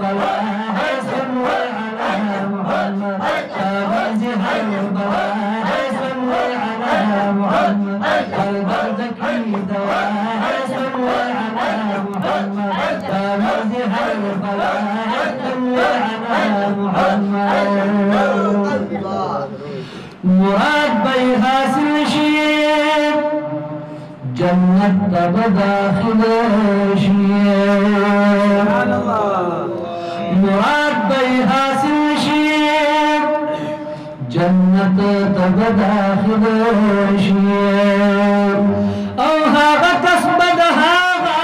बला है सल्ले अला मोहम्मद ताबीज़ हर बला है सल्ले अला मोहम्मद हर दर्द की दवा है सल्ले अला मोहम्मद ताबीज़ हर बला है सल्ले अला मोहम्मद मुराद भाई हासिल शीर जन्नत तब दाखिल शीर मुराद भाई हासिल शीर जन्नत तब दाखिल शीर औ हागा कसबद हागा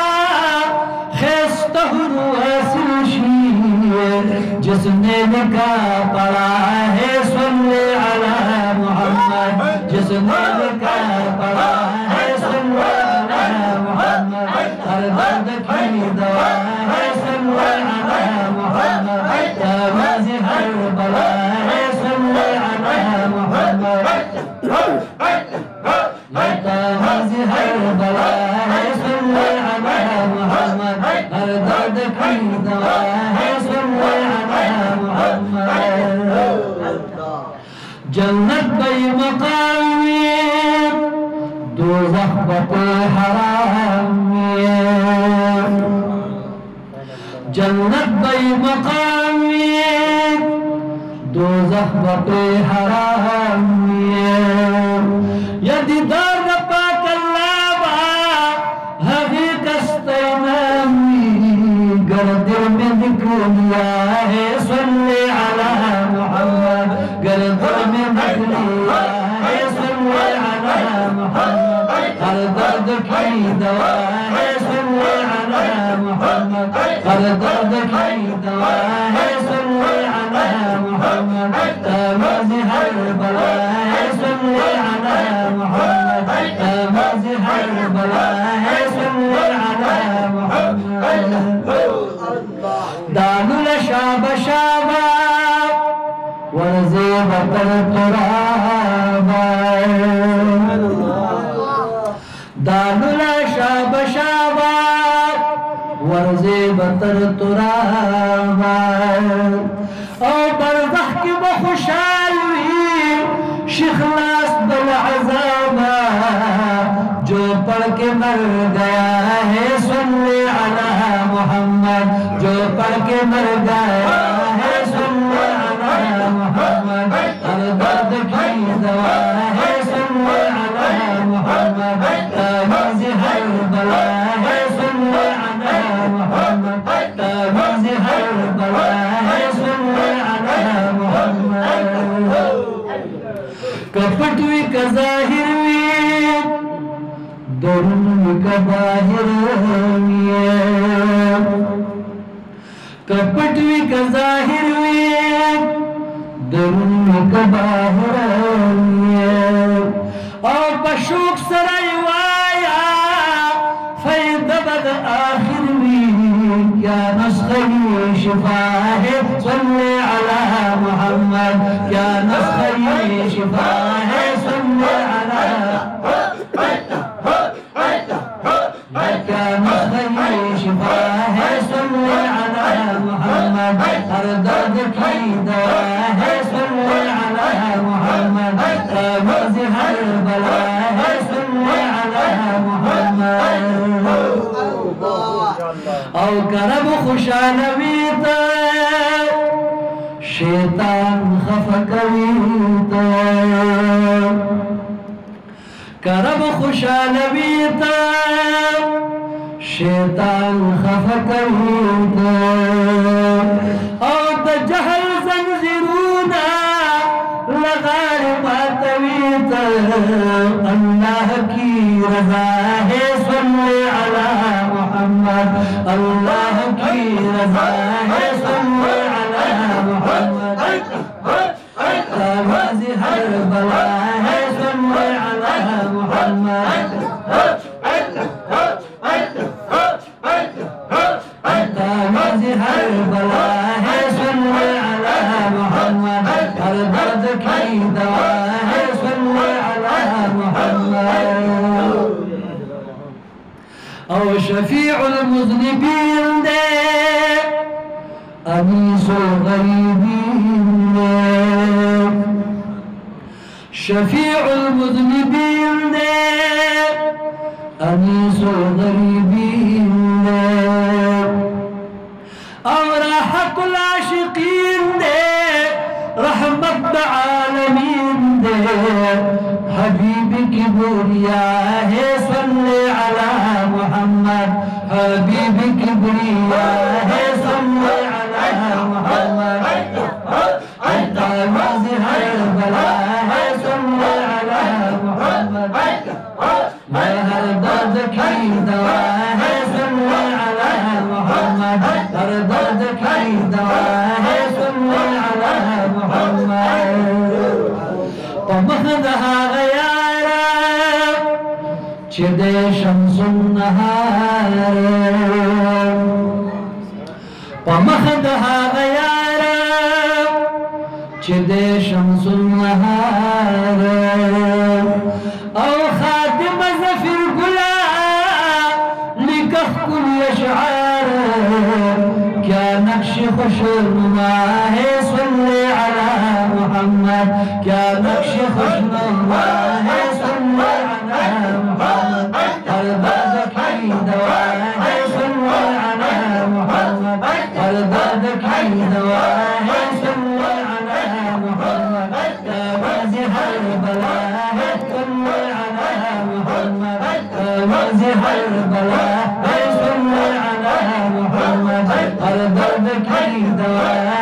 खैस्तहर हासिल शीर जिसने निकाह पढ़ा है सल्ले अला मोहम्मद जिसने निकाह पढ़ा है सल्ले अला मोहम्मद हर दर्द की दवा है सल्ले अला मोहम्मद ताबीज़ हर बला है सल्ले अला मोहम्मद ताबीज़ हर बला है सल्ले अला मोहम्मद हर दर्द की दवा है सल्ले अला मोहम्मद जन्नत बई मकाम दोज़ख बते हराम जन्नत बई मकाम दोज़ख बते हराम यदि दर पाक अल्लाह गर दिल में निकलिया है सल्ले अला मोहम्मद गर दिल में निकलिया है सल्ले अला मोहम्मद हर दर्द की दवा है सल्ले अला मोहम्मद हर दर्द की दवा है सल्ले अला मोहम्मद ताबीज़ हर बला है सल्ले अला मोहम्मद ताबीज़ हर बला है सल्ले अला मोहम्मद दानुल शाब शाबा वर्ज़े बतर तुराबा दानुल शाब शाबा वर्ज़े बतर तुराबा ओ बरज़ख की बखुशाली शिखलास बल अज़ाबा जो पढ़ के मर गया है सल्ले अला मोहम्मद जो पढ़ के मर गया है सल्ले अला मोहम्मद हर दर्द की दवा है सल्ले अला मोहम्मद ताबीज़ हर बला है सल्ले अला मोहम्मद ताबीज़ हर बला है सल्ले अला मोहम्मद कपटवी का ज़ाहिर दरुन का बाहिर कपटवी का ज़ाहिर दरुन का बाहिर और बशूक सरवाया फैद बद आखिर क्या नस्ख़ी शिफा है सल्ले अला मोहम्मद क्या नस्ख़ी शिफा है सल्ले अला क्या नस्ख़ी शिफा है सल्ले अला मोहम्मद हर दर्द की दवा है सल्ले अला मोहम्मद ताबीज़ हर बला है सल्ले अला मोहम्मद औ करब खुशानवीत शैतान खफकवीत करब खुशानवीत शैतान खफकवीत और जहल जंजीरूना लगार मातवीत अल्लाह की रज़ा है सल्ले अला मोहम्मद अल्लाह की रज़ा है सल्ले अला मोहम्मद ताबीज़ हर बला है सल्ले अला मोहम्मद ताबीज़ हर बला है सल्ले अला मोहम्मद हर दर्द की दवा है सल्ले अला मोहम्मद और शफीउल मुज़निबीन दे अनीसो गरीबीन शफीउल मुज़निबीन अनीसो गरीबीन और हक़ुल आशिकीन रहमत आलमीन हबीब की बुरिया है सल्ले अला मुहम्मद हबीब की बुरिया है सल्ले अला मुहम्मद तावीज़ हर बला है सल्ले अला मुहम्मद हर दर्द की दवा है सल्ले अला मुहम्मद हर दर्द की दवा है सल्ले अला मुहम्मद पमखदहा गयारा चिदे शम्सुन नहार पमखदहा गयारा चिदे शम्सुन नहार औ खातिम ज़फ़िर गुला लिकह कुल अशआर क्या नक्श खुशनुमा है सल्ले अला मुहम्मद क्या नक्श खुशनुमा है सल्ले अला मुहम्मद हर दर्द की दवा है सल्ले अला मुहम्मद हर दर्द की दवा है सल्ले अला मुहम्मद तावीज़ हर बला है सल्ले अला मुहम्मद तावीज़ हर बला है सल्ले अला मुहम्मद हर दर्द की दवा